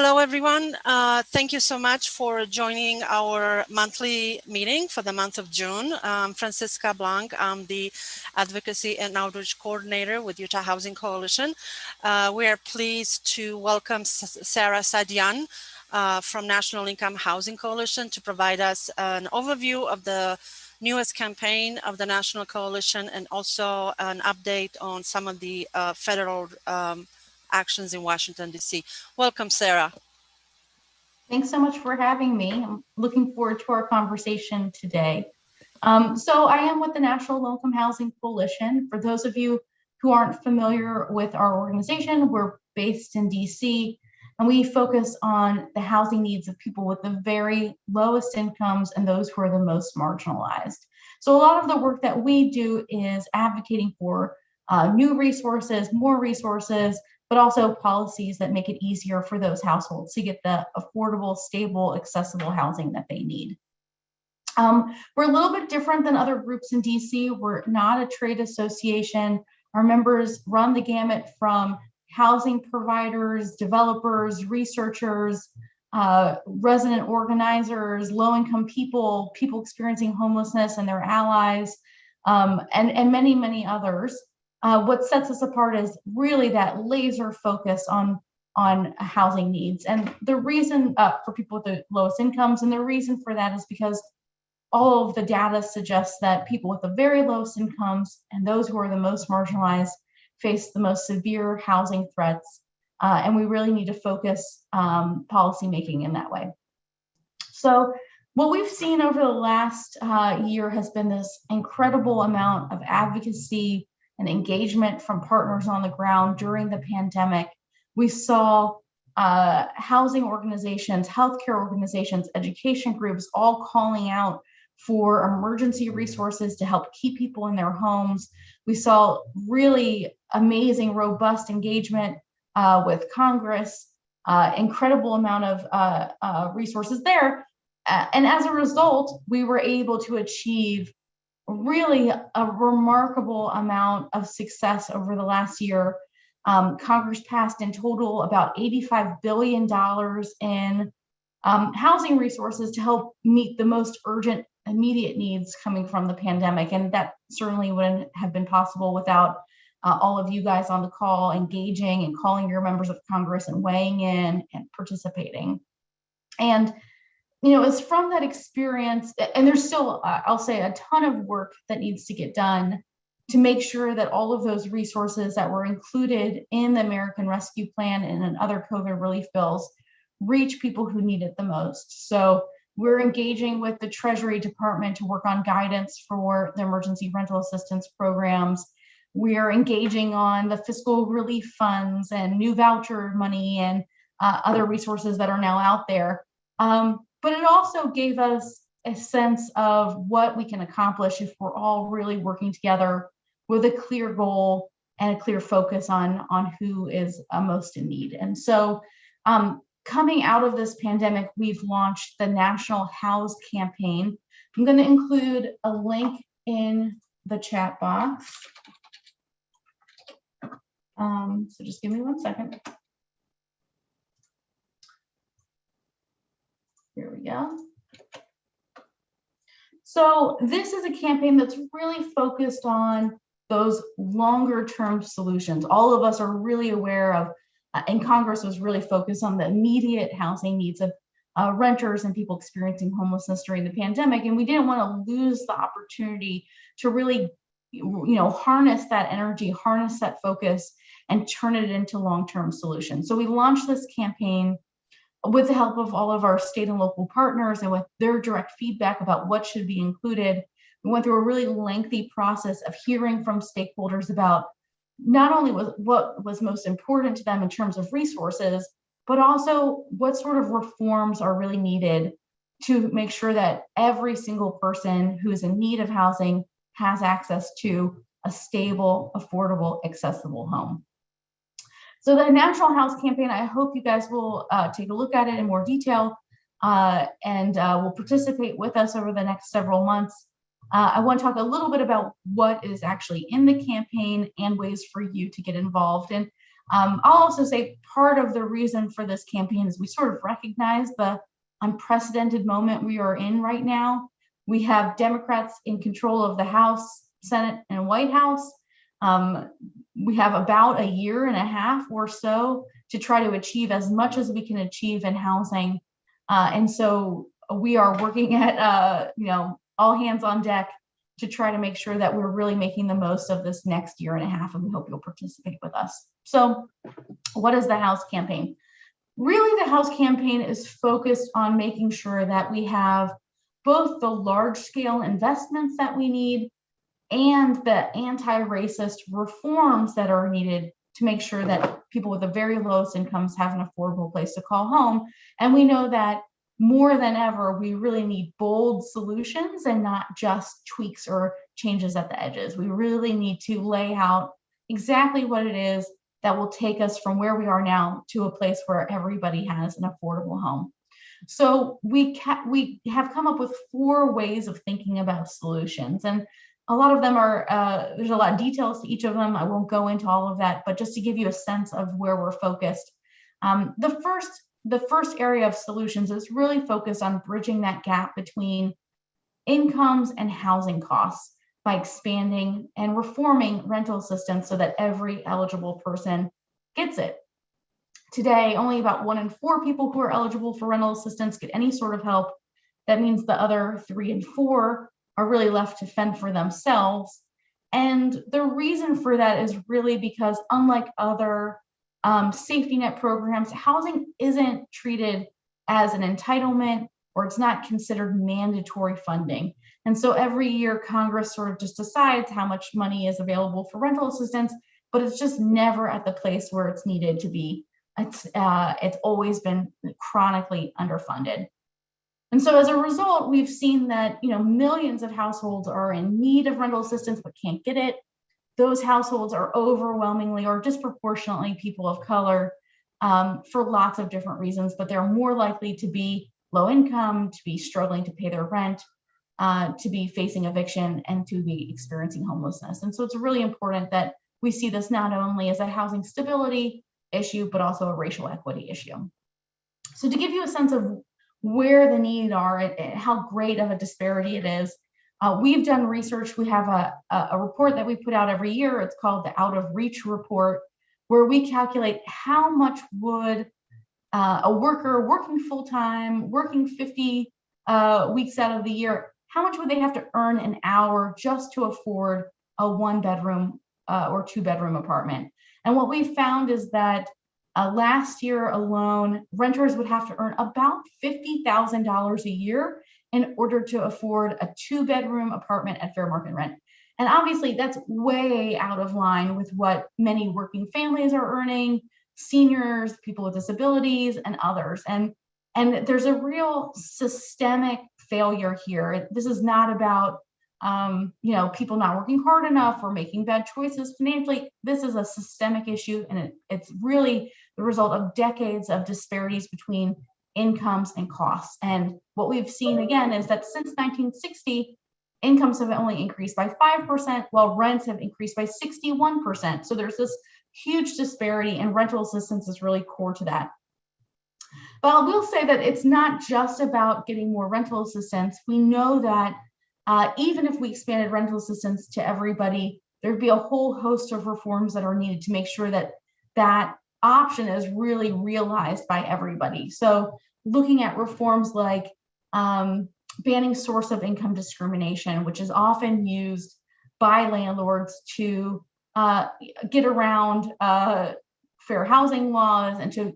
Hello, everyone. Thank you so much for joining our monthly meeting for the month of June. I'm Francisca Blanc. I'm the Advocacy and Outreach Coordinator with Utah Housing Coalition. We are pleased to welcome Sarah Sadian from National Income Housing Coalition to provide us an overview of the newest campaign of the National Coalition and also an update on some of the federal actions in Washington, D.C. Welcome, Sarah. Thanks so much for having me. I'm looking forward to our conversation today. So I am with the National Low Income Housing Coalition. For those of you who aren't familiar with our organization, we're based in DC, and we focus on the housing needs of people with the very lowest incomes and those who are the most marginalized. So a lot of the work that we do is advocating for new resources, more resources, but also policies that make it easier for those households to get the affordable, stable, accessible housing that they need. We're a little bit different than other groups in DC. We're not a trade association. Our members run the gamut from housing providers, developers, researchers, resident organizers, low-income people, people experiencing homelessness and their allies, and many, many others. What sets us apart is really that laser focus on housing needs. And the reason for people with the lowest incomes, and the reason for that is because all of the data suggests that people with the very lowest incomes and those who are the most marginalized face the most severe housing threats. And we really need to focus policymaking in that way. So what we've seen over the last year has been this incredible amount of advocacy and engagement from partners on the ground during the pandemic. We saw housing organizations, healthcare organizations, education groups all calling out for emergency resources to help keep people in their homes. We saw really amazing, robust engagement with Congress, incredible amount of resources there. And as a result, we were able to achieve really a remarkable amount of success over the last year. Congress passed in total about $85 billion in housing resources to help meet the most urgent, immediate needs coming from the pandemic. And that certainly wouldn't have been possible without all of you guys on the call engaging and calling your members of Congress and weighing in and participating. And you know, it's from that experience, and there's still, I'll say, a ton of work that needs to get done to make sure that all of those resources that were included in the American Rescue Plan and in other COVID relief bills reach people who need it the most. So we're engaging with the Treasury Department to work on guidance for the emergency rental assistance programs. We are engaging on the fiscal relief funds and new voucher money and other resources that are now out there. But it also gave us a sense of what we can accomplish if we're all really working together with a clear goal and a clear focus on who is most in need. And so coming out of this pandemic, we've launched the National House campaign. I'm going to include a link in the chat box. So just give me 1 second. Here we go. So this is a campaign that's really focused on those longer term solutions. All of us are really aware of, and Congress was really focused on the immediate housing needs of renters and people experiencing homelessness during the pandemic. And we didn't want to lose the opportunity to really, harness that energy, harness that focus, and turn it into long-term solutions. So we launched this campaign with the help of all of our state and local partners and with their direct feedback about what should be included. We went through a really lengthy process of hearing from stakeholders about not only what was most important to them in terms of resources, but also what sort of reforms are really needed to make sure that every single person who is in need of housing has access to a stable, affordable, accessible home. So the National House campaign, I hope you guys will take a look at it in more detail and will participate with us over the next several months. I want to talk a little bit about what is actually in the campaign and ways for you to get involved. And I'll also say part of the reason for this campaign is we sort of recognize the unprecedented moment we are in right now. We have Democrats in control of the House, Senate, and White House. We have about a year and a half or so to try to achieve as much as we can achieve in housing. And so we are working at, all hands on deck to try to make sure that we're really making the most of this next year and a half, and we hope you'll participate with us. So what is the House campaign? Really, the House campaign is focused on making sure that we have both the large-scale investments that we need and the anti-racist reforms that are needed to make sure that people with the very lowest incomes have an affordable place to call home. And we know that more than ever, we really need bold solutions and not just tweaks or changes at the edges. We really need to lay out exactly what it is that will take us from where we are now to a place where everybody has an affordable home. So we have come up with 4 ways of thinking about solutions, and a lot of them are, there's a lot of details to each of them. I won't go into all of that, but just to give you a sense of where we're focused. The first area of solutions is really focused on bridging that gap between incomes and housing costs by expanding and reforming rental assistance so that every eligible person gets it. Today, only about 1 in 4 people who are eligible for rental assistance get any sort of help. That means the other 3 in 4 are really left to fend for themselves. And the reason for that is really because, unlike other safety net programs, housing isn't treated as an entitlement, or it's not considered mandatory funding. And so every year Congress sort of just decides how much money is available for rental assistance, but it's just never at the place where it's needed to be. It's always been chronically underfunded. And so as a result, we've seen that millions of households are in need of rental assistance but can't get it. Those households are overwhelmingly or disproportionately people of color for lots of different reasons, but they're more likely to be low income, to be struggling to pay their rent, to be facing eviction, and to be experiencing homelessness. And so it's really important that we see this not only as a housing stability issue, but also a racial equity issue. So to give you a sense of where the needs are and how great of a disparity it is, we've done research. We have a report that we put out every year. It's called the Out of Reach Report, where we calculate how much would a worker working full-time, working 50 weeks out of the year, how much would they have to earn an hour just to afford a 1-bedroom or 2-bedroom apartment? And what we found is that last year alone, renters would have to earn about $50,000 a year in order to afford a 2-bedroom apartment at fair market rent. And obviously that's way out of line with what many working families are earning, seniors, people with disabilities, and others. And there's a real systemic failure here. This is not about people not working hard enough or making bad choices financially. This is a systemic issue, and it's really the result of decades of disparities between incomes and costs. And what we've seen again is that since 1960, incomes have only increased by 5%, while rents have increased by 61%. So there's this huge disparity, and rental assistance is really core to that. But I will say that it's not just about getting more rental assistance. We know that even if we expanded rental assistance to everybody, there'd be a whole host of reforms that are needed to make sure that that option is really realized by everybody. So looking at reforms like banning source of income discrimination, which is often used by landlords to get around fair housing laws, and to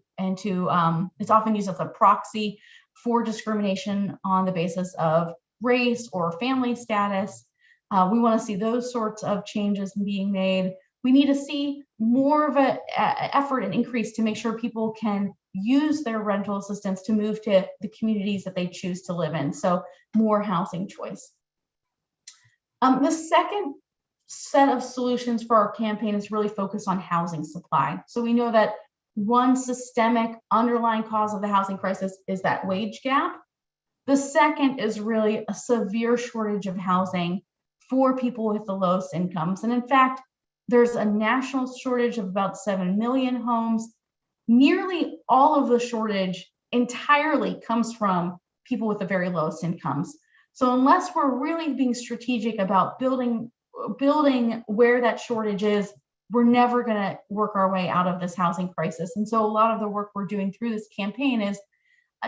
it's often used as a proxy for discrimination on the basis of race or family status. We want to see those sorts of changes being made. We need to see more of an effort and increase to make sure people can use their rental assistance to move to the communities that they choose to live in. So more housing choice. The second set of solutions for our campaign is really focused on housing supply. So we know that one systemic underlying cause of the housing crisis is that wage gap. The second is really a severe shortage of housing for people with the lowest incomes. And in fact, There's a national shortage of about 7 million homes. Nearly all of the shortage entirely comes from people with the very lowest incomes. So unless we're really being strategic about building where that shortage is, we're never going to work our way out of this housing crisis. And so a lot of the work we're doing through this campaign is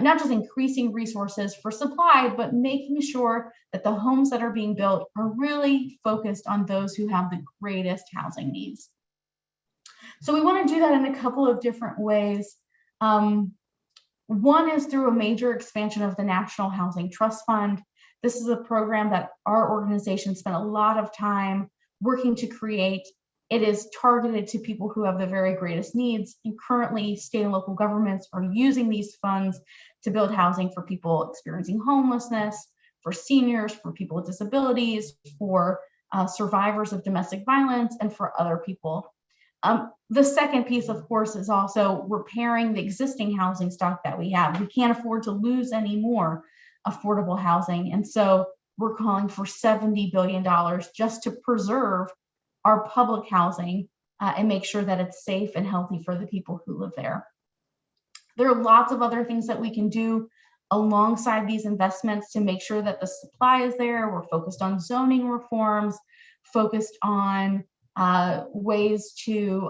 not just increasing resources for supply, but making sure that the homes that are being built are really focused on those who have the greatest housing needs. So we want to do that in a couple of different ways. One is through a major expansion of the National Housing Trust Fund. This is a program that our organization spent a lot of time working to create. It is targeted to people who have the very greatest needs, and currently state and local governments are using these funds to build housing for people experiencing homelessness, for seniors, for people with disabilities, for survivors of domestic violence, and for other people. The second piece, of course, is also repairing the existing housing stock that we have. We can't afford to lose any more affordable housing, and so we're calling for $70 billion just to preserve our public housing and make sure that it's safe and healthy for the people who live there. There are lots of other things that we can do alongside these investments to make sure that the supply is there. We're focused on zoning reforms, focused on ways to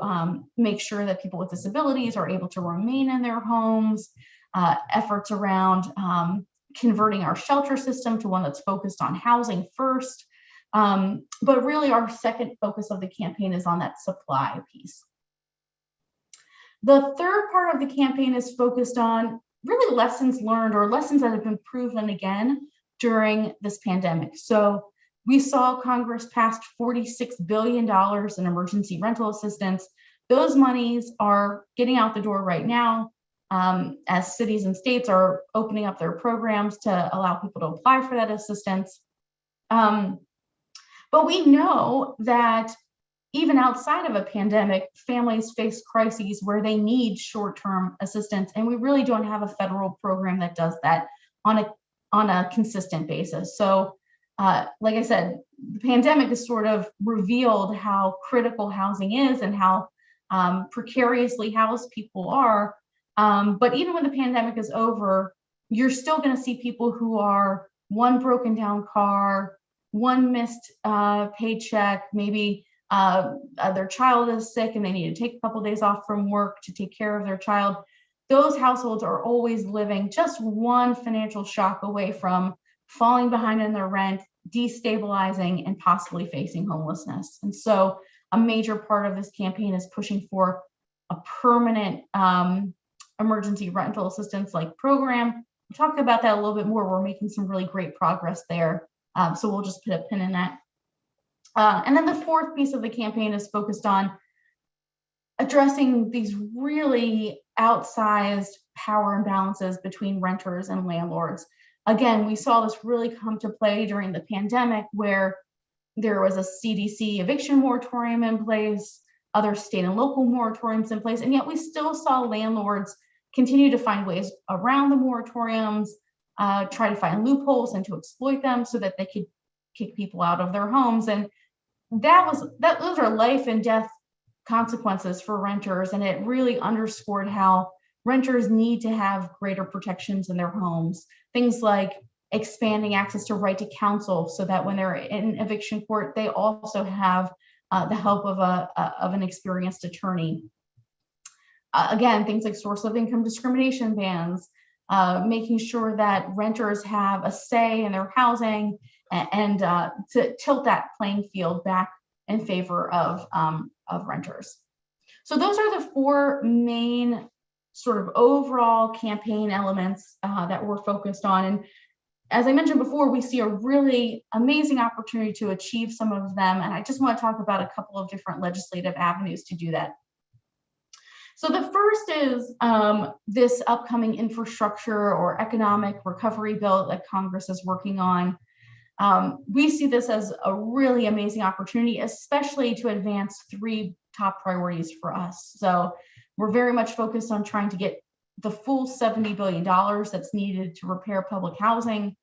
make sure that people with disabilities are able to remain in their homes, efforts around converting our shelter system to one that's focused on housing first. But really our second focus of the campaign is on that supply piece. The third part of the campaign is focused on really lessons learned or lessons that have been proven again during this pandemic. So we saw Congress passed $46 billion in emergency rental assistance. Those monies are getting out the door right now as cities and states are opening up their programs to allow people to apply for that assistance. But we know that even outside of a pandemic, families face crises where they need short-term assistance, and we really don't have a federal program that does that on a consistent basis. So, like I said, the pandemic has sort of revealed how critical housing is and how precariously housed people are. But even when the pandemic is over, you're still going to see people who are one broken down car, one missed paycheck, maybe their child is sick and they need to take a couple of days off from work to take care of their child. Those households are always living just one financial shock away from falling behind in their rent, destabilizing, and possibly facing homelessness. And so a major part of this campaign is pushing for a permanent emergency rental assistance like program. We'll talk about that a little bit more. We're making some really great progress there. So we'll just put a pin in that. And then the fourth piece of the campaign is focused on addressing these really outsized power imbalances between renters and landlords. Again, we saw this really come to play during the pandemic where there was a CDC eviction moratorium in place, other state and local moratoriums in place, and yet we still saw landlords continue to find ways around the moratoriums, try to find loopholes and to exploit them so that they could kick people out of their homes. And those are life and death consequences for renters, and it really underscored how renters need to have greater protections in their homes. Things like expanding access to right to counsel so that when they're in eviction court, they also have the help of an experienced attorney. Again, things like source of income discrimination bans, making sure that renters have a say in their housing and to tilt that playing field back in favor of renters. So those are the four main sort of overall campaign elements that we're focused on. And as I mentioned before, we see a really amazing opportunity to achieve some of them. And I just want to talk about a couple of different legislative avenues to do that. So the first is this upcoming infrastructure or economic recovery bill that Congress is working on. We see this as a really amazing opportunity, especially to advance three top priorities for us. So we're very much focused on trying to get the full $70 billion that's needed to repair public housing,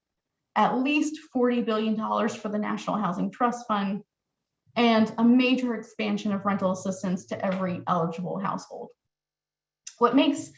at least $40 billion for the National Housing Trust Fund, and a major expansion of rental assistance to every eligible household. What makes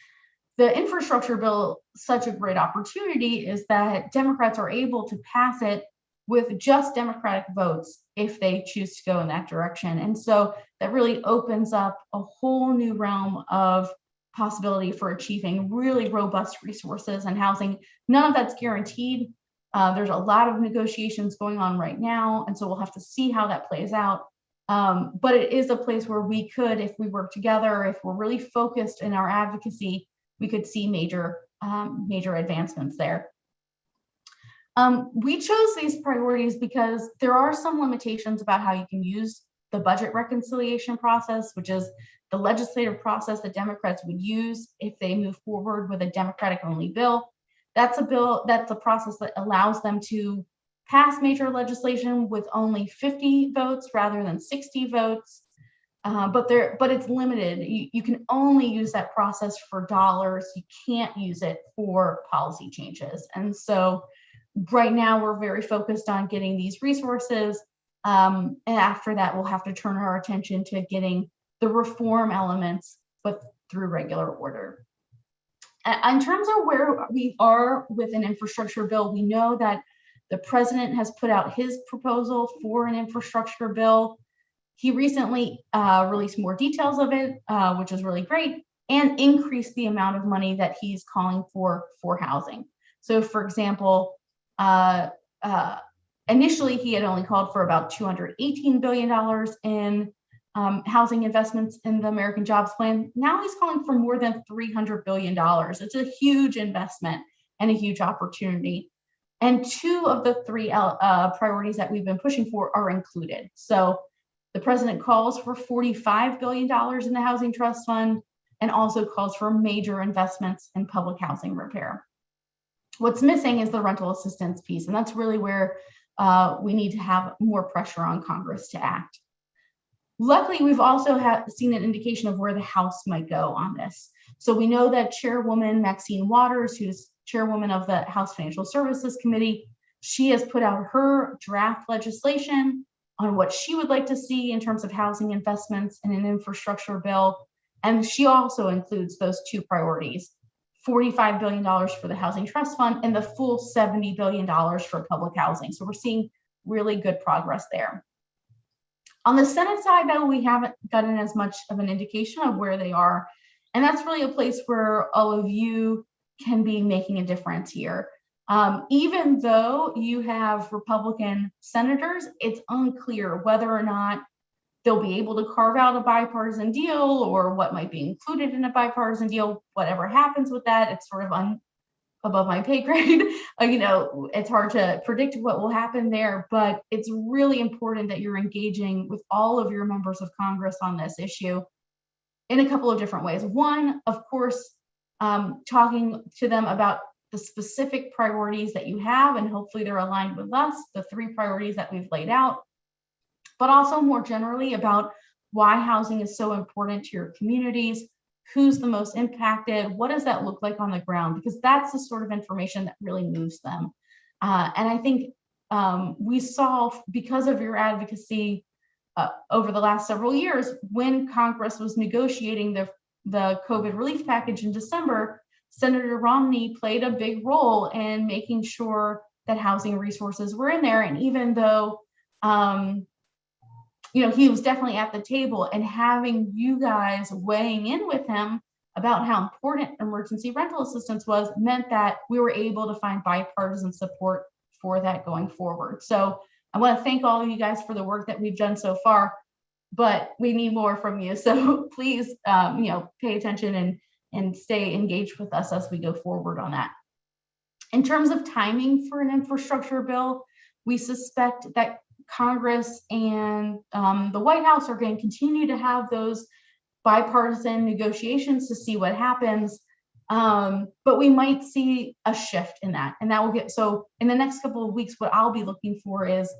the infrastructure bill such a great opportunity is that Democrats are able to pass it with just Democratic votes if they choose to go in that direction. And so that really opens up a whole new realm of possibility for achieving really robust resources and housing. None of that's guaranteed. There's a lot of negotiations going on right now, and so we'll have to see how that plays out. But it is a place where we could, if we work together, if we're really focused in our advocacy, we could see major advancements there. We chose these priorities because there are some limitations about how you can use the budget reconciliation process, which is the legislative process that Democrats would use if they move forward with a Democratic-only bill. That's a process that allows them to pass major legislation with only 50 votes rather than 60 votes. But it's limited. You can only use that process for dollars. You can't use it for policy changes. And so right now we're very focused on getting these resources. And after that, we'll have to turn our attention to getting the reform elements, but through regular order. In terms of where we are with an infrastructure bill, we know that the president has put out his proposal for an infrastructure bill. He recently released more details of it, which is really great, and increased the amount of money that he's calling for housing. So, for example, initially he had only called for about $218 billion in housing investments in the American Jobs Plan. Now he's calling for more than $300 billion. It's a huge investment and a huge opportunity. And two of the three priorities that we've been pushing for are included. So the president calls for $45 billion in the Housing Trust Fund and also calls for major investments in public housing repair. What's missing is the rental assistance piece, and that's really where we need to have more pressure on Congress to act. Luckily, we've also seen an indication of where the House might go on this. So we know that Chairwoman Maxine Waters, who's chairwoman of the House Financial Services Committee, she has put out her draft legislation on what she would like to see in terms of housing investments in an infrastructure bill. And she also includes those two priorities, $45 billion for the Housing Trust Fund and the full $70 billion for public housing. So we're seeing really good progress there. On the Senate side, though, we haven't gotten as much of an indication of where they are. And that's really a place where all of you can be making a difference here. Even though you have Republican senators, it's unclear whether or not they'll be able to carve out a bipartisan deal or what might be included in a bipartisan deal. Whatever happens with that, it's sort of above my pay grade. It's hard to predict what will happen there, but it's really important that you're engaging with all of your members of Congress on this issue in a couple of different ways. One, of course, talking to them about the specific priorities that you have, and hopefully they're aligned with us, the three priorities that we've laid out, but also more generally about why housing is so important to your communities, who's the most impacted, what does that look like on the ground, because that's the sort of information that really moves them. And I think we saw, because of your advocacy over the last several years, when Congress was negotiating the COVID relief package in December, Senator Romney played a big role in making sure that housing resources were in there. And even though he was definitely at the table, and having you guys weighing in with him about how important emergency rental assistance was meant that we were able to find bipartisan support for that going forward. So I want to thank all of you guys for the work that we've done so far, but we need more from you. So please, pay attention and stay engaged with us as we go forward on that. In terms of timing for an infrastructure bill, we suspect that Congress and the White House are going to continue to have those bipartisan negotiations to see what happens. But we might see a shift in that. And that will so in the next couple of weeks, what I'll be looking for is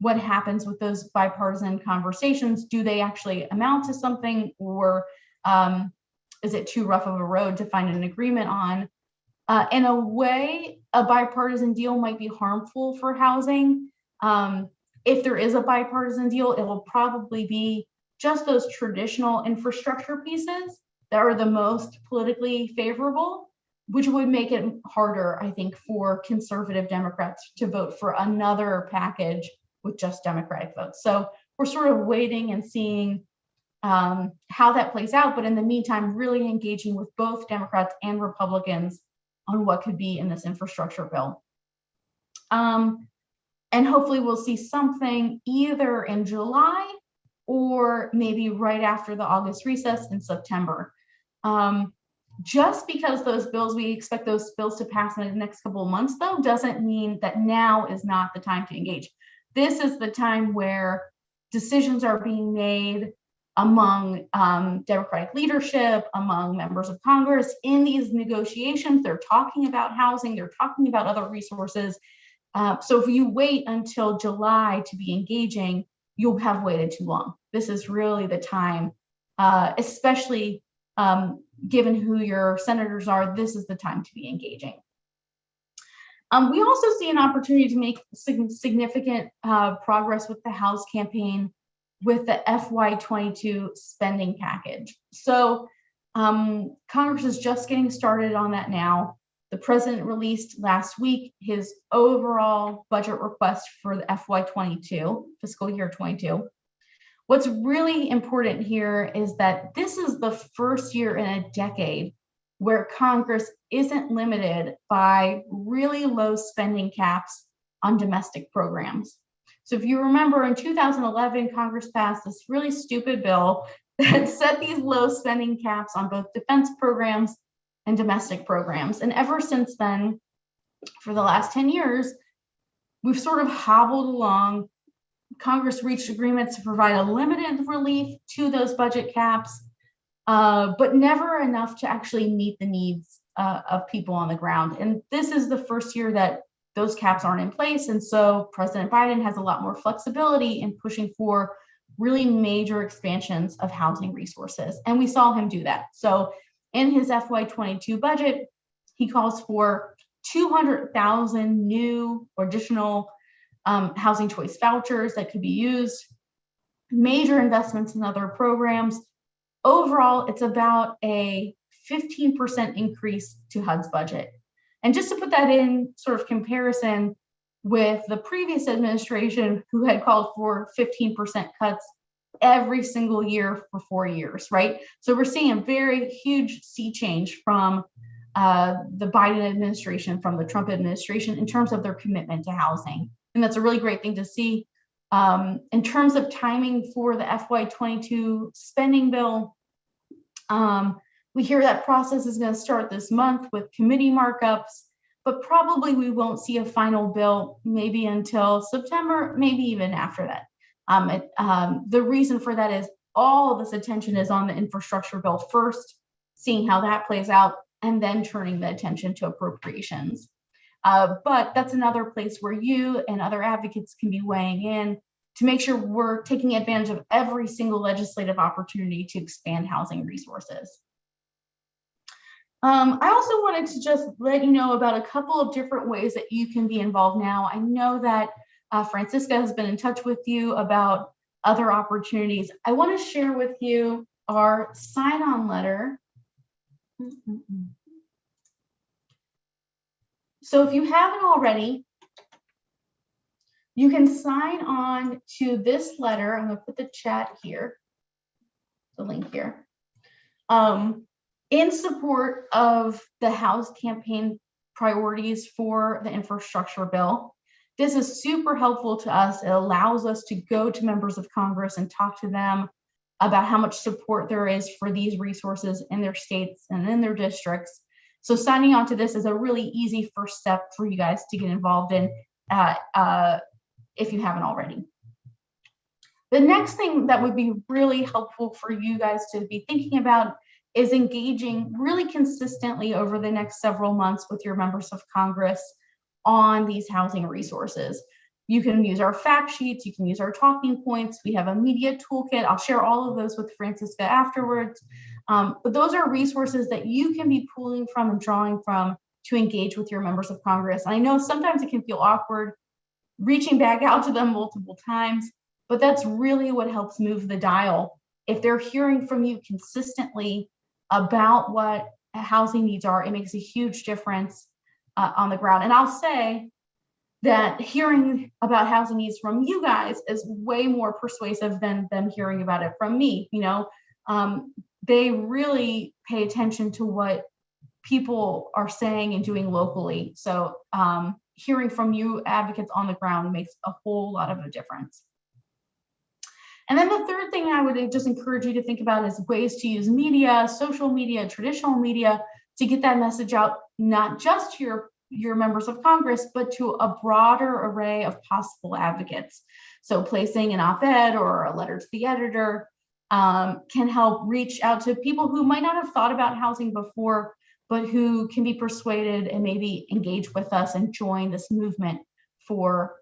what happens with those bipartisan conversations. Do they actually amount to something, or is it too rough of a road to find an agreement on? In a way, a bipartisan deal might be harmful for housing. If there is a bipartisan deal, it will probably be just those traditional infrastructure pieces that are the most politically favorable, which would make it harder, I think, for conservative Democrats to vote for another package with just Democratic votes. So we're sort of waiting and seeing how that plays out. But in the meantime, really engaging with both Democrats and Republicans on what could be in this infrastructure bill. And hopefully we'll see something either in July or maybe right after the August recess in September. Just because we expect those bills to pass in the next couple of months, though, doesn't mean that now is not the time to engage. This is the time where decisions are being made among Democratic leadership, among members of Congress in these negotiations. They're talking about housing, they're talking about other resources. So if you wait until July to be engaging, you'll have waited too long. This is really the time, especially given who your senators are, this is the time to be engaging. We also see an opportunity to make significant progress with the House campaign with the FY22 spending package. So Congress is just getting started on that now. The president released last week his overall budget request for the FY22, fiscal year 22. What's really important here is that this is the first year in a decade where Congress isn't limited by really low spending caps on domestic programs. So if you remember, in 2011, Congress passed this really stupid bill that set these low spending caps on both defense programs and domestic programs. And ever since then, for the last 10 years, we've sort of hobbled along. Congress reached agreements to provide a limited relief to those budget caps, but never enough to actually meet the needs of people on the ground. And this is the first year that those caps aren't in place. And so President Biden has a lot more flexibility in pushing for really major expansions of housing resources. And we saw him do that. So in his FY22 budget, he calls for 200,000 new or additional housing choice vouchers that could be used, major investments in other programs. Overall, it's about a 15% increase to HUD's budget. And just to put that in sort of comparison with the previous administration, who had called for 15% cuts every single year for 4 years, right? So we're seeing a very huge sea change from the Biden administration, from the Trump administration, in terms of their commitment to housing. And that's a really great thing to see. In terms of timing for the FY22 spending bill, we hear that process is going to start this month with committee markups, but probably we won't see a final bill maybe until September, maybe even after that. The reason for that is all this attention is on the infrastructure bill first, seeing how that plays out, and then turning the attention to appropriations. But that's another place where you and other advocates can be weighing in to make sure we're taking advantage of every single legislative opportunity to expand housing resources. I also wanted to just let you know about a couple of different ways that you can be involved now. I know that Francisca has been in touch with you about other opportunities. I want to share with you our sign-on letter. So if you haven't already, you can sign on to this letter. I'm going to put the chat here, the link here, in support of the House campaign priorities for the infrastructure bill. This is super helpful to us. It allows us to go to members of Congress and talk to them about how much support there is for these resources in their states and in their districts. So signing on to this is a really easy first step for you guys to get involved in if you haven't already. The next thing that would be really helpful for you guys to be thinking about is engaging really consistently over the next several months with your members of Congress on these housing resources. You can use our fact sheets, you can use our talking points. We have a media toolkit. I'll share all of those with Francisca afterwards. But those are resources that you can be pulling from and drawing from to engage with your members of Congress. And I know sometimes it can feel awkward reaching back out to them multiple times, but that's really what helps move the dial. If they're hearing from you consistently about what housing needs are, it makes a huge difference on the ground. And I'll say that hearing about housing needs from you guys is way more persuasive than them hearing about it from me. They really pay attention to what people are saying and doing locally. So hearing from you advocates on the ground makes a whole lot of a difference. And then the third thing I would just encourage you to think about is ways to use media, social media, traditional media, to get that message out, not just to your members of Congress, but to a broader array of possible advocates. So placing an op-ed or a letter to the editor can help reach out to people who might not have thought about housing before, but who can be persuaded and maybe engage with us and join this movement for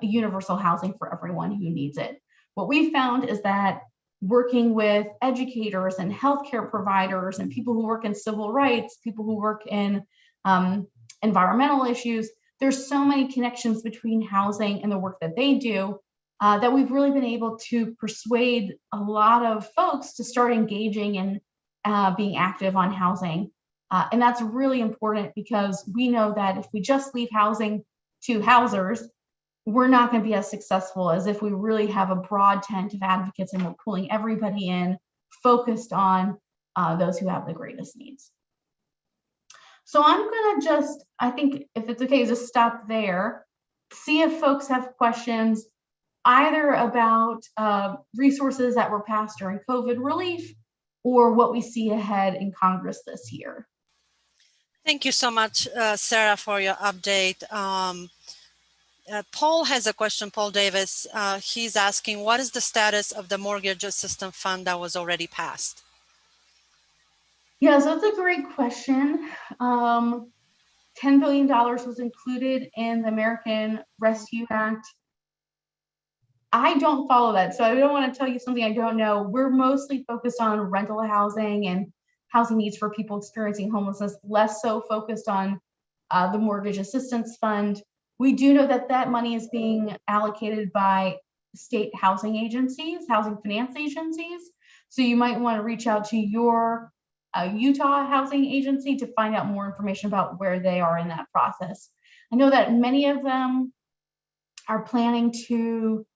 universal housing for everyone who needs it. What we found is that working with educators and healthcare providers and people who work in civil rights, people who work in environmental issues, there's so many connections between housing and the work that they do that we've really been able to persuade a lot of folks to start engaging and being active on housing. And that's really important because we know that if we just leave housing to housers, we're not going to be as successful as if we really have a broad tent of advocates and we're pulling everybody in, focused on those who have the greatest needs. So I'm going to just, I think if it's okay, just stop there, see if folks have questions either about resources that were passed during COVID relief or what we see ahead in Congress this year. Thank you so much, Sarah, for your update. Paul has a question, Paul Davis. He's asking, what is the status of the mortgage assistance fund that was already passed? Yeah, so that's a great question. $10 billion was included in the American Rescue Act. I don't follow that, so I don't want to tell you something I don't know. We're mostly focused on rental housing and housing needs for people experiencing homelessness, less so focused on the mortgage assistance fund. We do know that that money is being allocated by state housing agencies, housing finance agencies. So you might want to reach out to your Utah housing agency to find out more information about where they are in that process. I know that many of them are planning to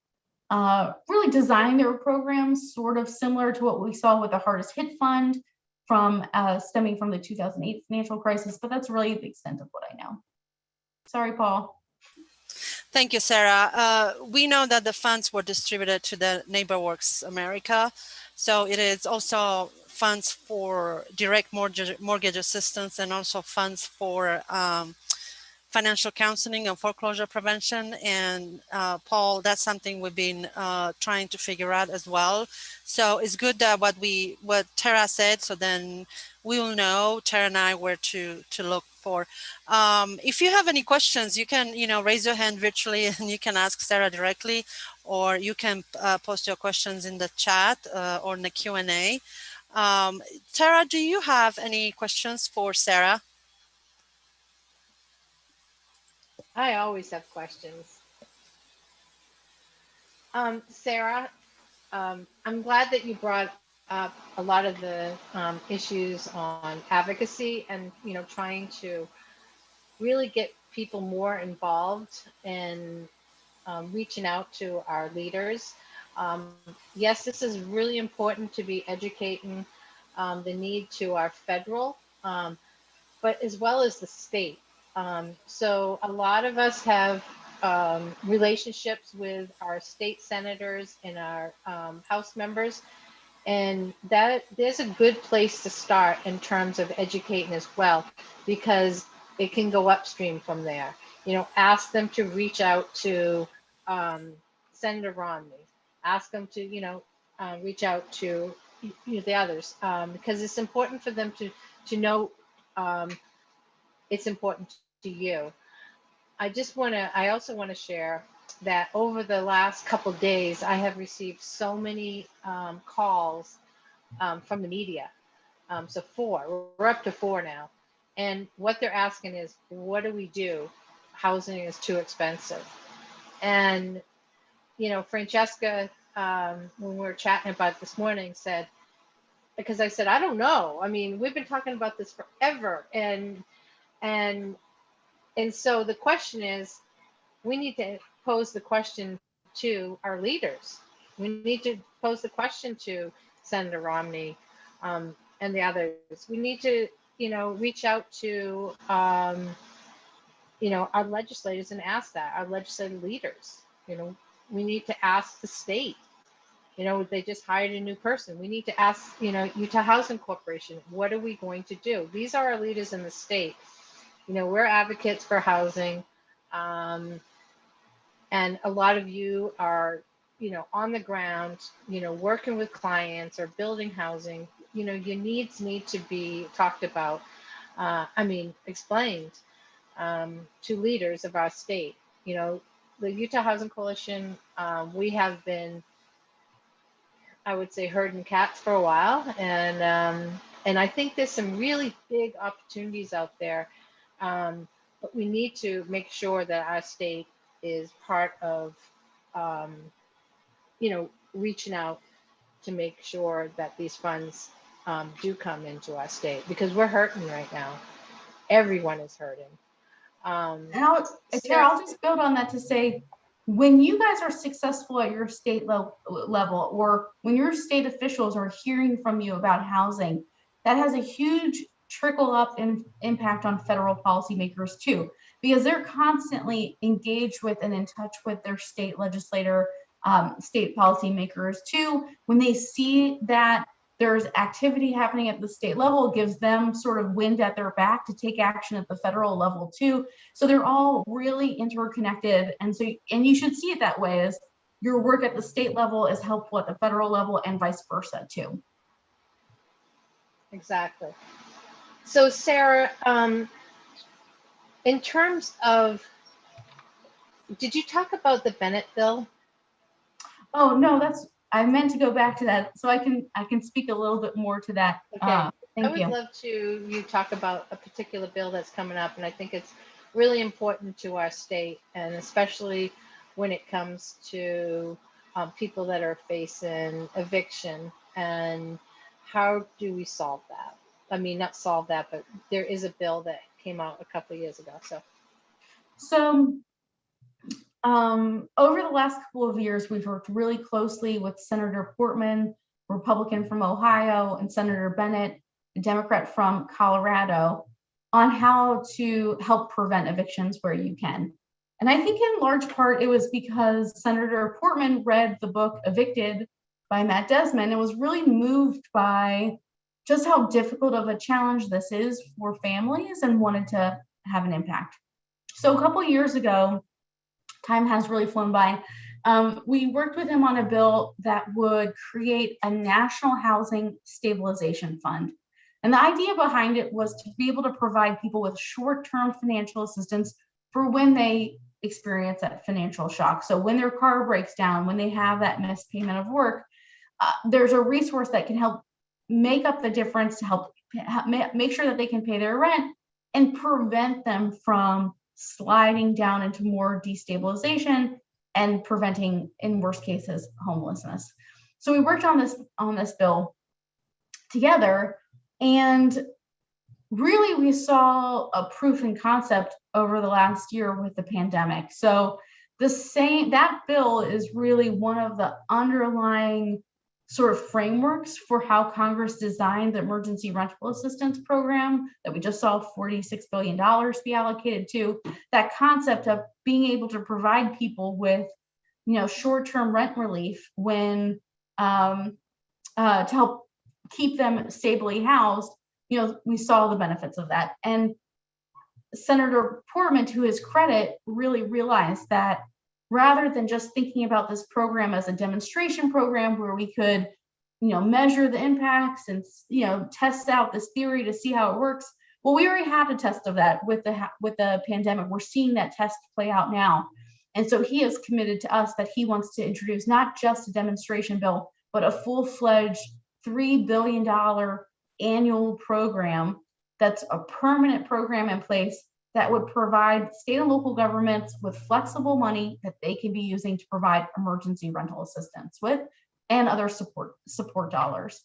really design their programs sort of similar to what we saw with the hardest hit fund from stemming from the 2008 financial crisis, but that's really the extent of what I know. Sorry, Paul. Thank you, Sarah. We know that the funds were distributed to the NeighborWorks America. So it is also funds for direct mortgage assistance and also funds for financial counseling and foreclosure prevention. And Paul, that's something we've been trying to figure out as well. So it's good that what Tara said, so then we will know, Tara and I, where to look for. If you have any questions, you can raise your hand virtually and you can ask Sarah directly, or you can post your questions in the chat or in the Q&A. Tara, do you have any questions for Sarah? I always have questions. Sarah, I'm glad that you brought up a lot of the issues on advocacy and trying to really get people more involved in reaching out to our leaders. Yes, this is really important to be educating the need to our federal, but as well as the state. So a lot of us have relationships with our state senators and our House members, and that there's a good place to start in terms of educating as well, because it can go upstream from there. Ask them to reach out to Senator Romney, ask them to reach out to the others, because it's important for them to know it's important to you. I also want to share that over the last couple of days, I have received so many calls from the media. So we're up to 4 now. And what they're asking is, what do we do? Housing is too expensive. And, Francesca, when we were chatting about it this morning, said, because I said, I don't know. I mean, we've been talking about this forever. And so the question is, we need to pose the question to our leaders. We need to pose the question to Senator Romney, and the others. We need to, reach out to, our legislators and ask that, our legislative leaders. We need to ask the state. They just hired a new person. We need to ask, Utah Housing Corporation, what are we going to do? These are our leaders in the state. We're advocates for housing. And a lot of you are, on the ground, working with clients or building housing. Your needs need to be talked about, explained to leaders of our state. The Utah Housing Coalition, we have been, I would say, herding cats for a while. And I think there's some really big opportunities out there. But we need to make sure that our state is part of, reaching out to make sure that these funds do come into our state, because we're hurting right now. Everyone is hurting. And Tara, I'll just build on that to say, when you guys are successful at your state level, or when your state officials are hearing from you about housing, that has a huge trickle up impact on federal policymakers too, because they're constantly engaged with and in touch with their state legislator, state policymakers too. When they see that there's activity happening at the state level, it gives them sort of wind at their back to take action at the federal level too. So they're all really interconnected. And you should see it that way, as your work at the state level is helpful at the federal level and vice versa too. Exactly. So Sarah, in terms of, did you talk about the Bennett bill? Oh no, I meant to go back to that, so I can speak a little bit more to that. Okay. Thank you. I would love you talk about a particular bill that's coming up, and I think it's really important to our state, and especially when it comes to people that are facing eviction, and how do we solve that? I mean, not solve that, but there is a bill that came out a couple of years ago. So over the last couple of years, we've worked really closely with Senator Portman, Republican from Ohio, and Senator Bennett, a Democrat from Colorado, on how to help prevent evictions where you can. And I think in large part, it was because Senator Portman read the book Evicted by Matt Desmond and was really moved by just how difficult of a challenge this is for families, and wanted to have an impact. So a couple of years ago, time has really flown by, we worked with him on a bill that would create a national housing stabilization fund. And the idea behind it was to be able to provide people with short-term financial assistance for when they experience that financial shock. So when their car breaks down, when they have that missed payment of work, there's a resource that can help make up the difference, to help make sure that they can pay their rent and prevent them from sliding down into more destabilization and preventing, in worst cases, homelessness. So we worked on this bill together, and really we saw a proof in concept over the last year with the pandemic. So that bill is really one of the underlying sort of frameworks for how Congress designed the emergency rental assistance program that we just saw $46 billion be allocated to. That concept of being able to provide people with, short-term rent relief when to help keep them stably housed. We saw the benefits of that. And Senator Portman, to his credit, really realized that rather than just thinking about this program as a demonstration program where we could, measure the impacts and, test out this theory to see how it works. Well, we already had a test of that with the pandemic. We're seeing that test play out now. And so he has committed to us that he wants to introduce not just a demonstration bill, but a full-fledged $3 billion annual program that's a permanent program in place that would provide state and local governments with flexible money that they can be using to provide emergency rental assistance with and other support dollars.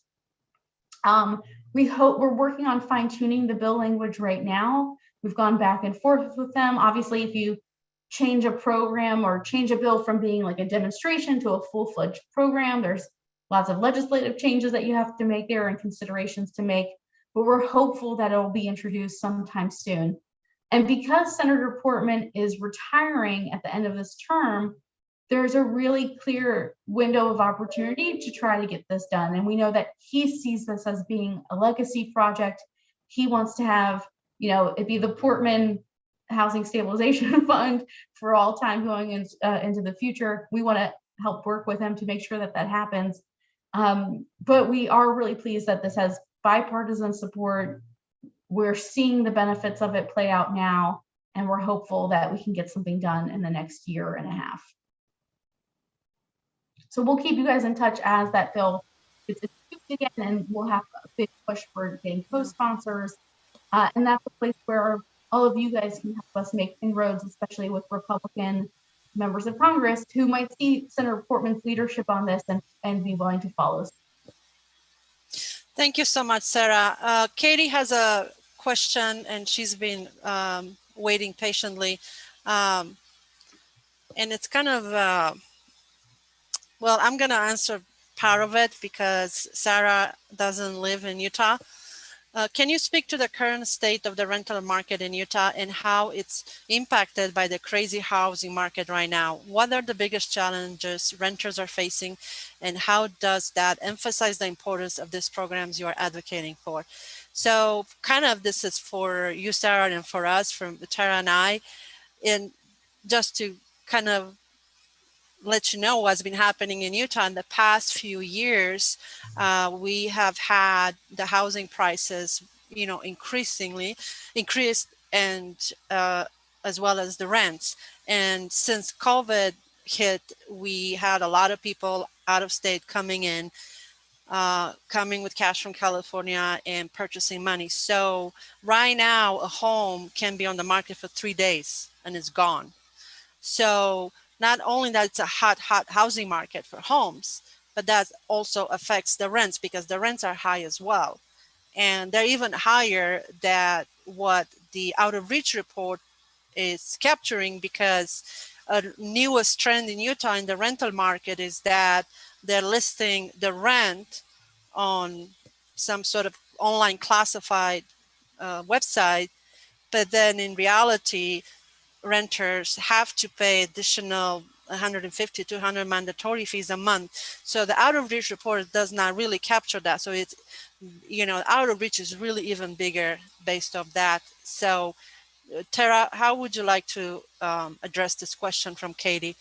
We're working on fine tuning the bill language right now. We've gone back and forth with them. Obviously, if you change a program or change a bill from being like a demonstration to a full-fledged program, there's lots of legislative changes that you have to make there and considerations to make, but we're hopeful that it will be introduced sometime soon. And because Senator Portman is retiring at the end of this term, there's a really clear window of opportunity to try to get this done. And we know that he sees this as being a legacy project. He wants to have, it be the Portman Housing Stabilization Fund for all time going into the future. We want to help work with him to make sure that that happens. But we are really pleased that this has bipartisan support. We're seeing the benefits of it play out now, and we're hopeful that we can get something done in the next year and a half. So we'll keep you guys in touch as that bill gets approved again, and we'll have a big push for getting co-sponsors. And that's a place where all of you guys can help us make inroads, especially with Republican members of Congress who might see Senator Portman's leadership on this and be willing to follow. Thank you so much, Sarah. Katie has a question, and she's been waiting patiently. And it's kind of, well, I'm going to answer part of it because Sarah doesn't live in Utah. Can you speak to the current state of the rental market in Utah and how it's impacted by the crazy housing market right now? What are the biggest challenges renters are facing, and how does that emphasize the importance of these programs you are advocating for? So kind of this is for you, Sarah, and for us, from Tara and I, and just to kind of let you know what's been happening in Utah in the past few years. We have had the housing prices, increased, and as well as the rents. And since COVID hit, we had a lot of people out of state coming in, coming with cash from California and purchasing money. So right now, a home can be on the market for 3 days and it's gone. So not only that it's a hot housing market for homes, but that also affects the rents because the rents are high as well. And they're even higher than what the Out of Reach report is capturing, because a newest trend in Utah in the rental market is that they're listing the rent on some sort of online classified website, but then in reality, renters have to pay additional 150, 200 mandatory fees a month. So the Out of Reach report does not really capture that. So it's, Out of Reach is really even bigger based off that. So Tara, how would you like to address this question from Katie?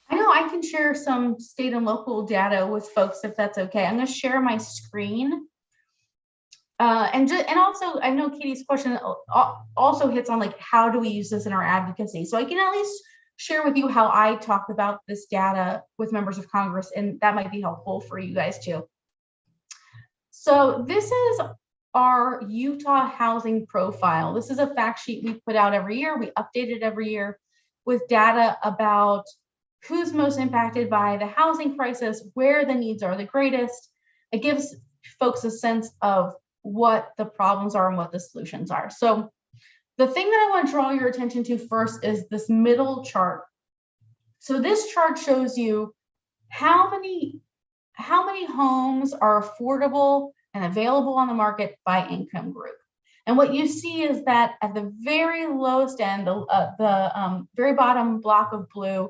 I know I can share some state and local data with folks if that's okay. I'm going to share my screen. And also, I know Katie's question also hits on like, how do we use this in our advocacy? So I can at least share with you how I talk about this data with members of Congress, and that might be helpful for you guys too. So this is our Utah housing profile. This is a fact sheet we put out every year. We update it every year with data about who's most impacted by the housing crisis, where the needs are the greatest. It gives folks a sense of what the problems are and what the solutions are. So the thing that I want to draw your attention to first is this middle chart. So this chart shows you how many homes are affordable and available on the market by income group. And what you see is that at the very lowest end, the very bottom block of blue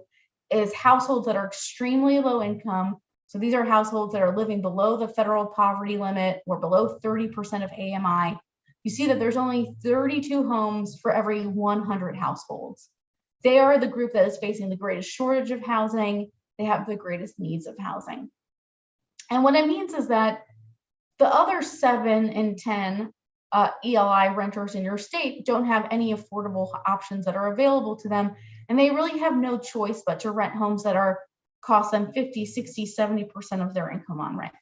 is households that are extremely low income. So these are households that are living below the federal poverty limit or below 30% of AMI. You see that there's only 32 homes for every 100 households. They are the group that is facing the greatest shortage of housing. They have the greatest needs of housing. And what it means is that the other 7 in 10 ELI renters in your state don't have any affordable options that are available to them. And they really have no choice but to rent homes that cost them 50, 60, 70% of their income on rent.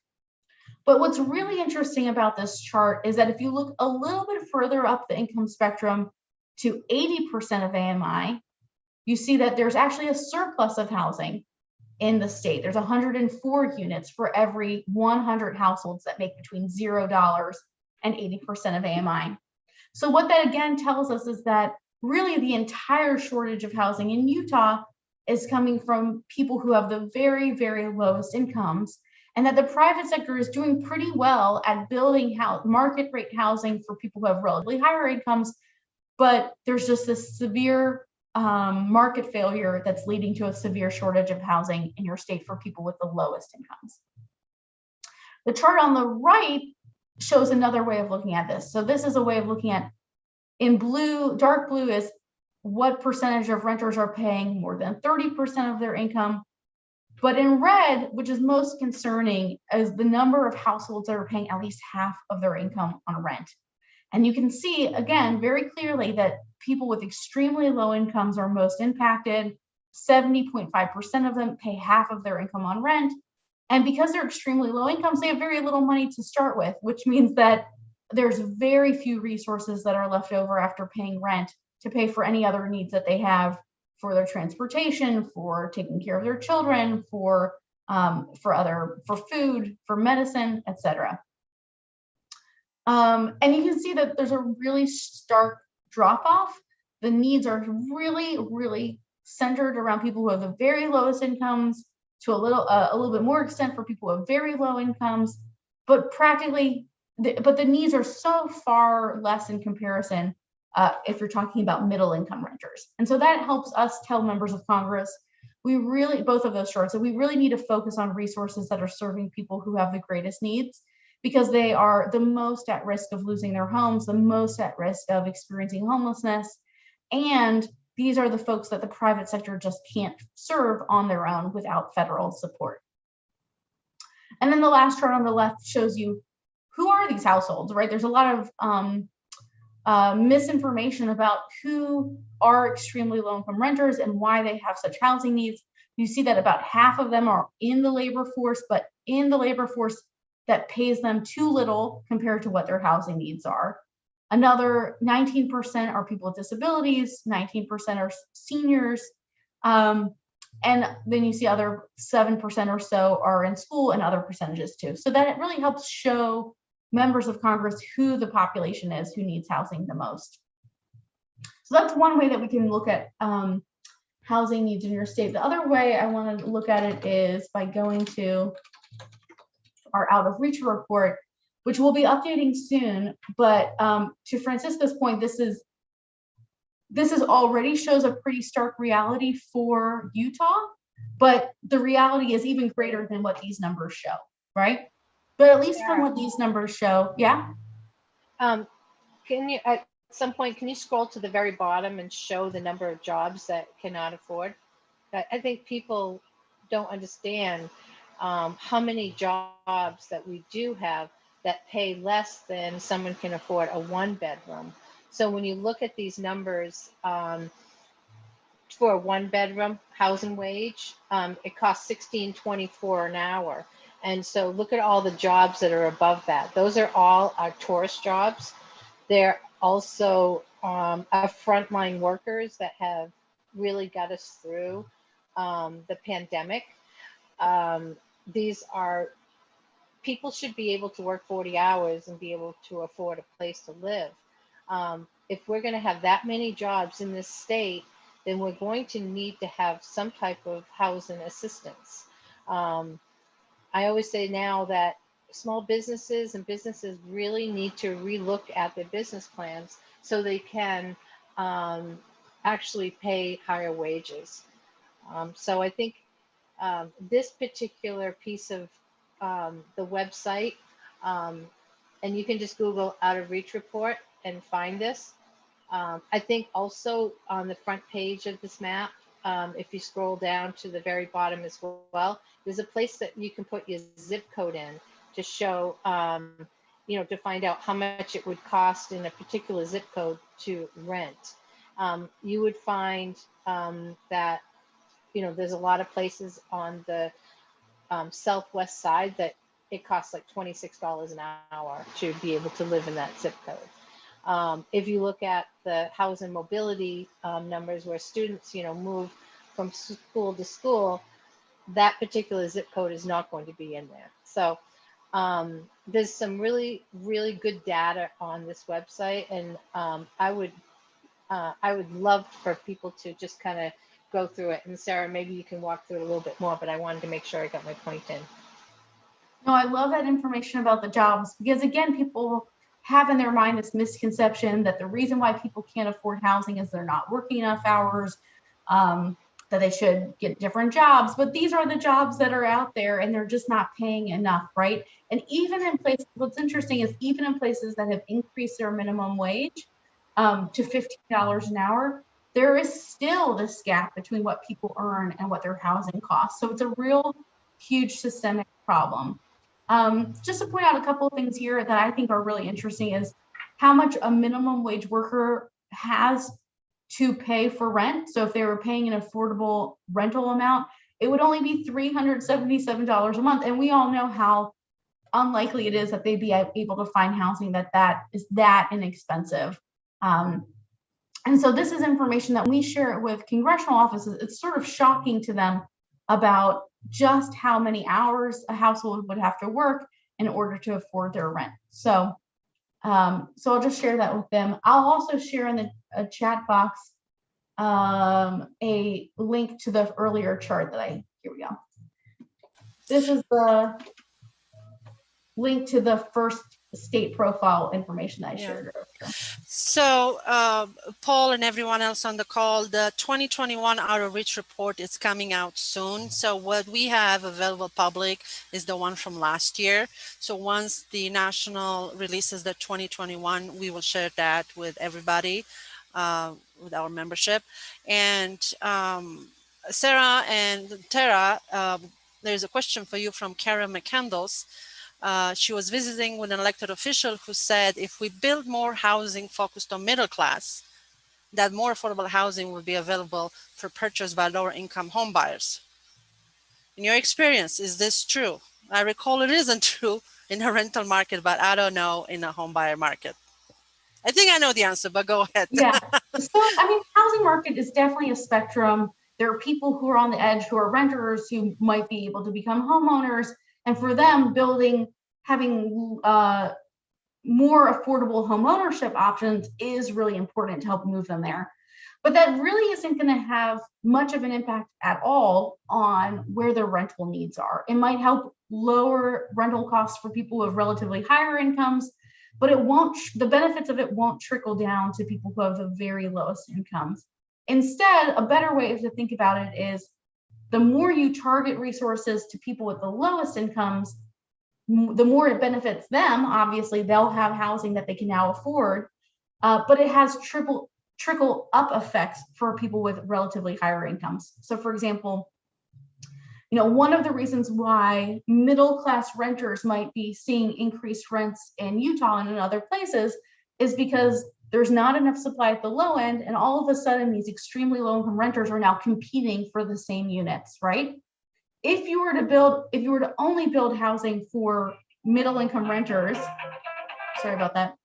But what's really interesting about this chart is that if you look a little bit further up the income spectrum to 80% of AMI, you see that there's actually a surplus of housing in the state. There's 104 units for every 100 households that make between $0 and 80% of AMI. So what that again tells us is that really the entire shortage of housing in Utah is coming from people who have the very, very lowest incomes, and that the private sector is doing pretty well at building market rate housing for people who have relatively higher incomes, but there's just this severe market failure that's leading to a severe shortage of housing in your state for people with the lowest incomes. The chart on the right shows another way of looking at this. So this is a way of looking at, in blue, dark blue is what percentage of renters are paying more than 30% of their income. But in red, which is most concerning, is the number of households that are paying at least half of their income on rent. And you can see, again, very clearly that people with extremely low incomes are most impacted. 70.5% of them pay half of their income on rent. And because they're extremely low incomes, they have very little money to start with, which means that there's very few resources that are left over after paying rent to pay for any other needs that they have for their transportation, for taking care of their children, for food, for medicine, etc. And you can see that there's a really stark drop off. The needs are really, really centered around people who have the very lowest incomes, to a little bit more extent for people who have very low incomes, but practically, but the needs are so far less in comparison if you're talking about middle income renters. And so that helps us tell members of Congress, we really, both of those charts, that we really need to focus on resources that are serving people who have the greatest needs, because they are the most at risk of losing their homes, the most at risk of experiencing homelessness. And these are the folks that the private sector just can't serve on their own without federal support. And then the last chart on the left shows you who are these households, right? There's a lot of misinformation about who are extremely low income renters and why they have such housing needs. You see that about half of them are in the labor force, but in the labor force that pays them too little compared to what their housing needs are. Another 19% are people with disabilities, 19% are seniors, and then you see other 7% or so are in school, and other percentages too. So that it really helps show members of Congress who the population is who needs housing the most. So that's one way that we can look at housing needs in your state. The other way I want to look at it is by going to our out of reach report, which we'll be updating soon. But to Francisca's point, this is already shows a pretty stark reality for Utah, but the reality is even greater than what these numbers show, right? But at least from what these numbers show, yeah. Can you, at some point, can you scroll to the very bottom and show the number of jobs that cannot afford? I think people don't understand how many jobs that we do have that pay less than someone can afford a 1-bedroom. So when you look at these numbers for a 1-bedroom housing wage, it costs $16.24 an hour. And so look at all the jobs that are above that. Those are all our tourist jobs. They're also our frontline workers that have really got us through the pandemic. These are people should be able to work 40 hours and be able to afford a place to live. If we're going to have that many jobs in this state, then we're going to need to have some type of housing assistance. I always say now that small businesses and businesses really need to relook at their business plans so they can actually pay higher wages. So I think this particular piece of the website, and you can just Google out of reach report and find this. I think also on the front page of this map, if you scroll down to the very bottom as well, there's a place that you can put your zip code in to show, to find out how much it would cost in a particular zip code to rent. You would find that, there's a lot of places on the southwest side that it costs like $26 an hour to be able to live in that zip code. If you look at the housing mobility numbers where students, move from school to school, that particular zip code is not going to be in there. So there's some really, really good data on this website, and I would love for people to just kind of go through it. And Sarah, maybe you can walk through it a little bit more, but I wanted to make sure I got my point in. No, I love that information about the jobs, because again, people have in their mind this misconception that the reason why people can't afford housing is they're not working enough hours, that they should get different jobs. But these are the jobs that are out there, and they're just not paying enough, right? And even in places, what's interesting is even in places that have increased their minimum wage to $15 an hour, there is still this gap between what people earn and what their housing costs. So it's a real huge systemic problem. Just to point out a couple of things here that I think are really interesting is how much a minimum wage worker has to pay for rent. So if they were paying an affordable rental amount, it would only be $377 a month. And we all know how unlikely it is that they'd be able to find housing that is that inexpensive. And so this is information that we share with congressional offices. It's sort of shocking to them about just how many hours a household would have to work in order to afford their rent. So I'll just share that with them. I'll also share in the chat box a link to the earlier chart that here we go. This is the link to the first state profile information I shared earlier. So Paul and everyone else on the call, the 2021 Out of Reach report is coming out soon. So what we have available public is the one from last year. So once the national releases the 2021, we will share that with everybody, with our membership. And Sarah and Tara, there's a question for you from Karen McCandles. She was visiting with an elected official who said if we build more housing focused on middle class, that more affordable housing will be available for purchase by lower income home buyers. In your experience, is this true? I recall it isn't true in the rental market, but I don't know in the home buyer market. I think I know the answer, but go ahead. Yeah. So, I mean, housing market is definitely a spectrum. There are people who are on the edge, who are renters, who might be able to become homeowners. And for them, having more affordable home ownership options is really important to help move them there. But that really isn't going to have much of an impact at all on where their rental needs are. It might help lower rental costs for people with relatively higher incomes, but the benefits of it won't trickle down to people who have the very lowest incomes. Instead, a better way to think about it is the more you target resources to people with the lowest incomes, the more it benefits them. Obviously, they'll have housing that they can now afford, but it has trickle up effects for people with relatively higher incomes. So for example, one of the reasons why middle class renters might be seeing increased rents in Utah and in other places is because there's not enough supply at the low end, and all of a sudden these extremely low income renters are now competing for the same units, right? If you were to only build housing for middle income renters, sorry about that,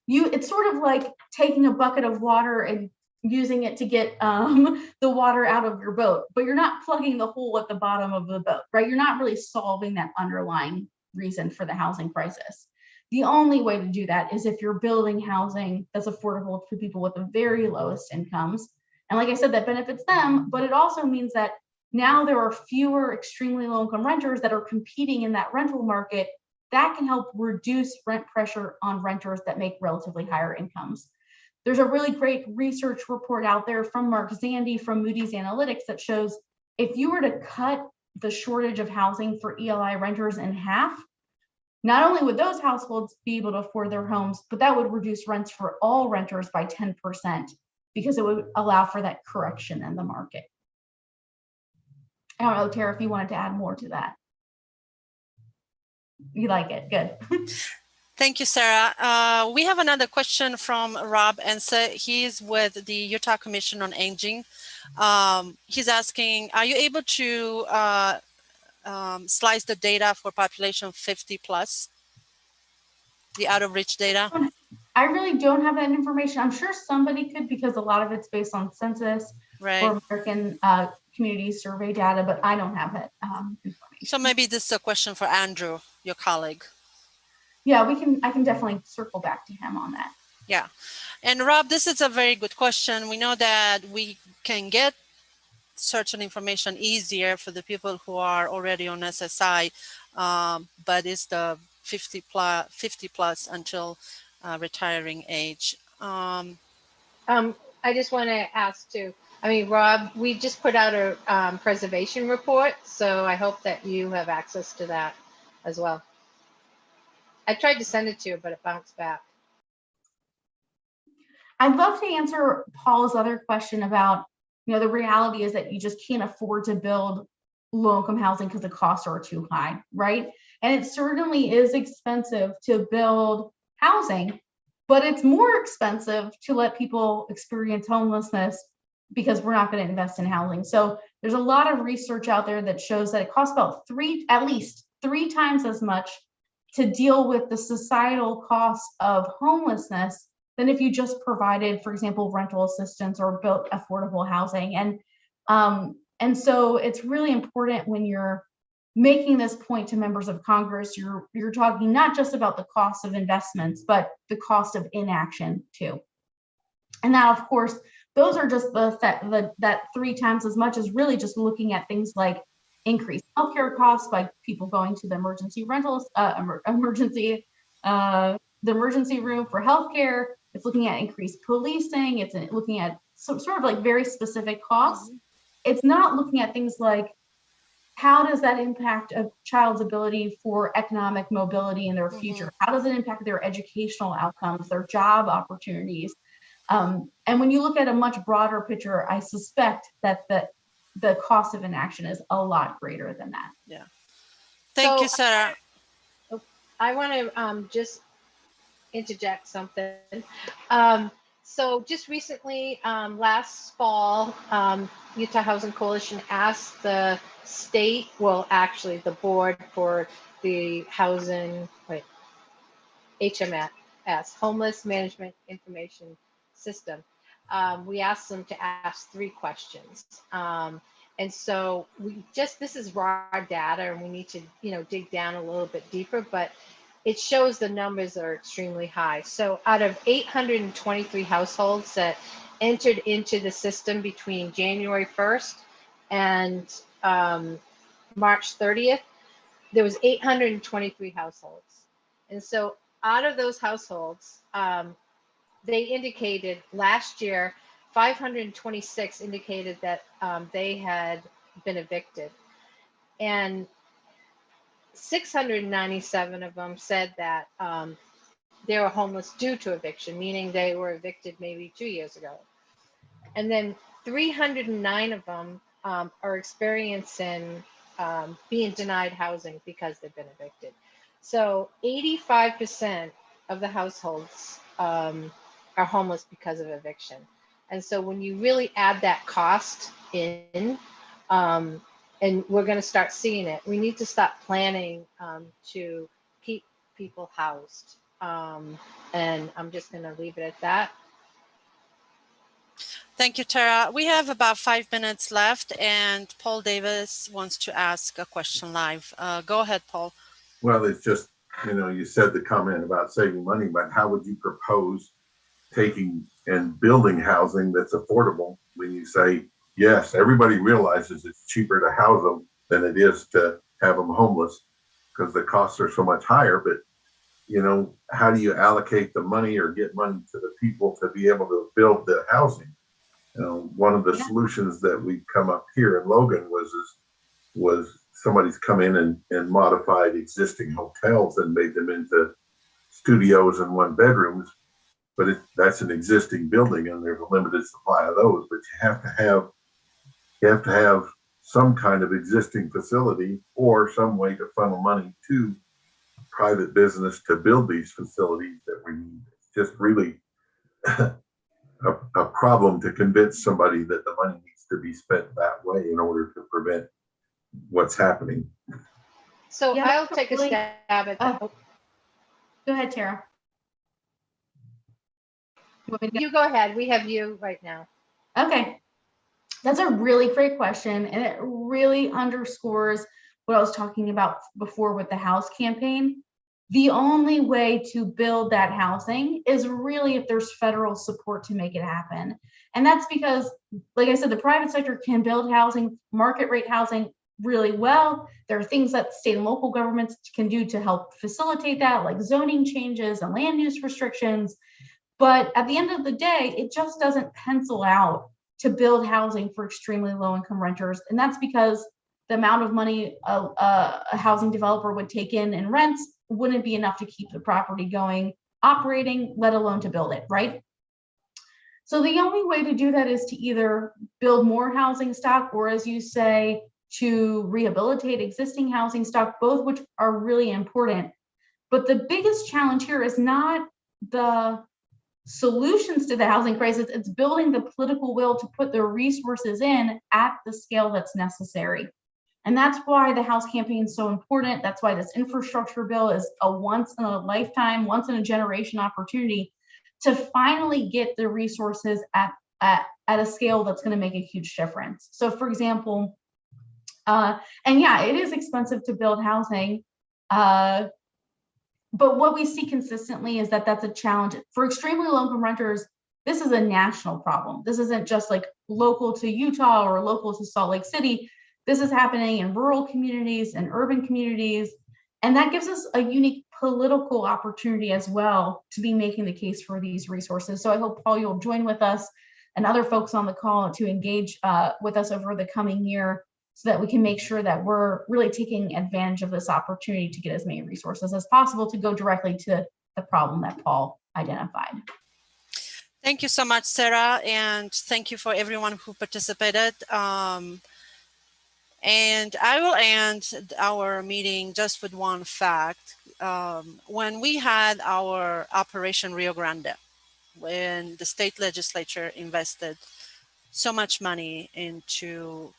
it's sort of like taking a bucket of water and using it to get the water out of your boat, but you're not plugging the hole at the bottom of the boat, right? You're not really solving that underlying reason for the housing crisis. The only way to do that is if you're building housing that's affordable to people with the very lowest incomes. And like I said, that benefits them, but it also means that now there are fewer extremely low income renters that are competing in that rental market. That can help reduce rent pressure on renters that make relatively higher incomes. There's a really great research report out there from Mark Zandi from Moody's Analytics that shows if you were to cut the shortage of housing for ELI renters in half, not only would those households be able to afford their homes, but that would reduce rents for all renters by 10% because it would allow for that correction in the market. I don't know, Tara, if you wanted to add more to that. You like it, good. Thank you, Sarah. We have another question from Rob Ense. He's with the Utah Commission on Aging. He's asking, are you able to slice the data for population 50 plus, the out of reach data? I really don't have that information. I'm sure somebody could, because a lot of it's based on census Right. or American Community Survey data, but I don't have that information. So maybe this is a question for Andrew, your colleague. Yeah, I can definitely circle back to him on that. Yeah. And Rob, this is a very good question. We know that we can get certain information easier for the people who are already on SSI, but it's the 50 plus until retiring age. I just want to ask too. I mean, Rob, we just put out a preservation report, so I hope that you have access to that as well. I tried to send it to you, but it bounced back. I'd love to answer Paul's other question about, the reality is that you just can't afford to build low-income housing because the costs are too high, right? And it certainly is expensive to build housing, but it's more expensive to let people experience homelessness because we're not going to invest in housing. So there's a lot of research out there that shows that it costs about at least three times as much to deal with the societal costs of homelessness than if you just provided, for example, rental assistance or built affordable housing. And so it's really important when you're making this point to members of Congress, you're talking not just about the cost of investments, but the cost of inaction too. And now, of course, those are just that three times as much as really just looking at things like increased healthcare costs by people going to the emergency rentals, the emergency room for healthcare. It's looking at increased policing. It's looking at some sort of like very specific costs. Mm-hmm. It's not looking at things like how does that impact a child's ability for economic mobility in their future? Mm-hmm. How does it impact their educational outcomes, their job opportunities? And when you look at a much broader picture, I suspect that the cost of inaction is a lot greater than that. Yeah. Thank you, Sarah. I want to just interject something. So just recently, last fall, Utah Housing Coalition asked the state, well, actually the board for the housing, HMS, Homeless Management Information System. We asked them to ask 3 questions. And so this is raw data and we need to, dig down a little bit deeper, but it shows the numbers are extremely high. So out of 823 households that entered into the system between January 1st and March 30th, there was 823 households. And so out of those households, they indicated last year, 526 indicated that they had been evicted. And 697 of them said that they were homeless due to eviction, meaning they were evicted maybe 2 years ago. And then 309 of them are experiencing being denied housing because they've been evicted. So 85% of the households are homeless because of eviction. And so when you really add that cost in, and we're going to start seeing it, we need to start planning to keep people housed. And I'm just going to leave it at that. Thank you, Tara. We have about 5 minutes left, and Paul Davis wants to ask a question live. Go ahead, Paul. Well, it's just, you said the comment about saving money, but how would you propose taking and building housing that's affordable when you say, yes, everybody realizes it's cheaper to house them than it is to have them homeless because the costs are so much higher, but how do you allocate the money or get money to the people to be able to build the housing? One of the solutions that we come up here in Logan was somebody's come in and modified existing hotels and made them into studios and 1-bedrooms, but that's an existing building and there's a limited supply of those. But you have to have some kind of existing facility or some way to funnel money to private business to build these facilities that we need. It's just really a problem to convince somebody that the money needs to be spent that way in order to prevent what's happening. So Yeah, I'll that's take a really- stab at that. Go ahead, Tara. You want me to go? You go ahead. We have you right now. Okay. That's a really great question, and it really underscores what I was talking about before with the house campaign. The only way to build that housing is really if there's federal support to make it happen. And that's because, like I said, the private sector can build housing, market rate housing really well. There are things that state and local governments can do to help facilitate that, like zoning changes and land use restrictions. But at the end of the day, it just doesn't pencil out to build housing for extremely low income renters. And that's because the amount of money a housing developer would take in rents wouldn't be enough to keep the property going, operating, let alone to build it, right? So the only way to do that is to either build more housing stock, or as you say, to rehabilitate existing housing stock, both which are really important. But the biggest challenge here is not the solutions to the housing crisis, it's building the political will to put the resources in at the scale that's necessary. And that's why the House campaign is so important. That's why this infrastructure bill is a once in a lifetime, once in a generation opportunity to finally get the resources at a scale that's going to make a huge difference. So for example, and yeah, it is expensive to build housing. But what we see consistently is that that's a challenge for extremely low income renters. This is a national problem. This isn't just like local to Utah or local to Salt Lake City. This is happening in rural communities and urban communities. And that gives us a unique political opportunity as well to be making the case for these resources. So I hope, Paul, you'll join with us and other folks on the call to engage with us over the coming year, so that we can make sure that we're really taking advantage of this opportunity to get as many resources as possible to go directly to the problem that Paul identified. Thank you so much, Sarah, and thank you for everyone who participated. And I will end our meeting just with one fact. When we had our Operation Rio Grande, when the state legislature invested so much money into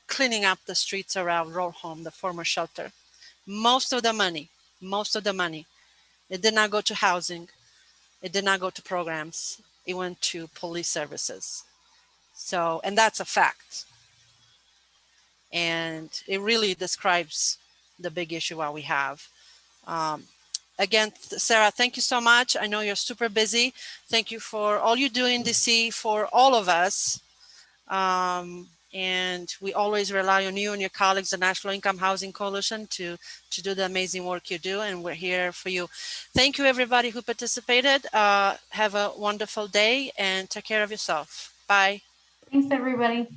cleaning up the streets around Roll Home, the former shelter, most of the money, it did not go to housing. It did not go to programs. It went to police services. So, and that's a fact. And it really describes the big issue that we have. Again, Sarah, thank you so much. I know you're super busy. Thank you for all you do in DC for all of us. And we always rely on you and your colleagues, the National Income Housing Coalition, to do the amazing work you do, and we're here for you. Thank you, everybody who participated. Have a wonderful day and take care of yourself. Bye. Thanks, everybody.